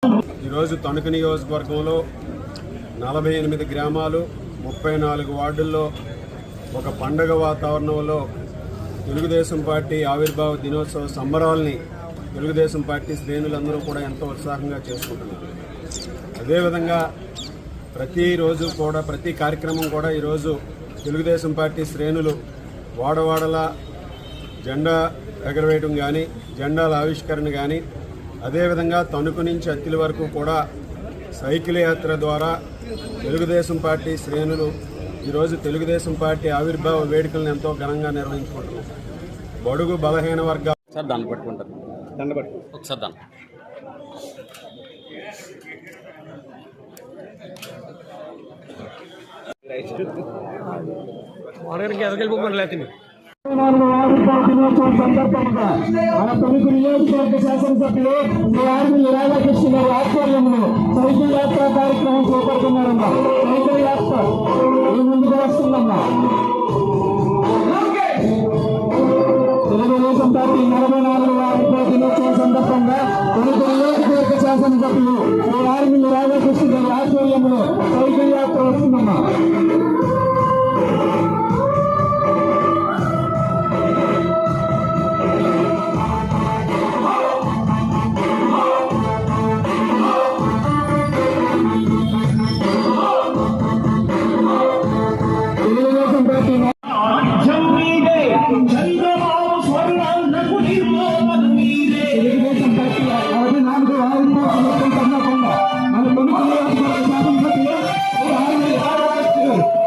ఈరోజు తణుకు నియోజకవర్గంలో 48 గ్రామాలు 34 వార్డుల్లో ఒక పండగ వాతావరణంలో తెలుగుదేశం పార్టీ ఆవిర్భావ దినోత్సవ సంబరాల్ని తెలుగుదేశం పార్టీ శ్రేణులందరూ కూడా ఎంతో ఉత్సాహంగా చేసుకుంటున్నారు. అదేవిధంగా ప్రతిరోజు కూడా ప్రతి కార్యక్రమం కూడా ఈరోజు తెలుగుదేశం పార్టీ శ్రేణులు వాడవాడల జెండా ఎగరవేయడం కానీ, జెండాల ఆవిష్కరణ కానీ, అదేవిధంగా తణుకు నుంచి అత్తిల వరకు కూడా సైకిల్ యాత్ర ద్వారా తెలుగుదేశం పార్టీ శ్రేణులు ఈరోజు తెలుగుదేశం పార్టీ ఆవిర్భావ వేడుకలను ఎంతో ఘనంగా నిర్వహించుకుంటున్నారు. బడుగు బలహీన వర్గాలు సార్ దండ పట్టుకుంటారు, దండ పట్టు ఒకసారి దండ. సందర్భంగా మన తణుకు నియోజకవర్గ శాసనసభ్యులు శ్రీ ఆర్మీ రాధాకృష్ణ గారి ఆధ్వర్యంలో సైకిల్ యాత్ర కార్యక్రమం చేపడుతున్నారమ్మా. సైకిల్ యాత్ర ముందుకు వస్తుందమ్మా. తెలుగుదేశం పార్టీ 44వ ఆవిర్భావ దినోత్సవం సందర్భంగా తణుకు నియోజకవర్గ శాసనసభ్యులు శ్రీ ఆర్మీ రాధాకృష్ణ గారి ఆధ్వర్యంలో సైకిల్ యాత్ర వస్తుందమ్మా.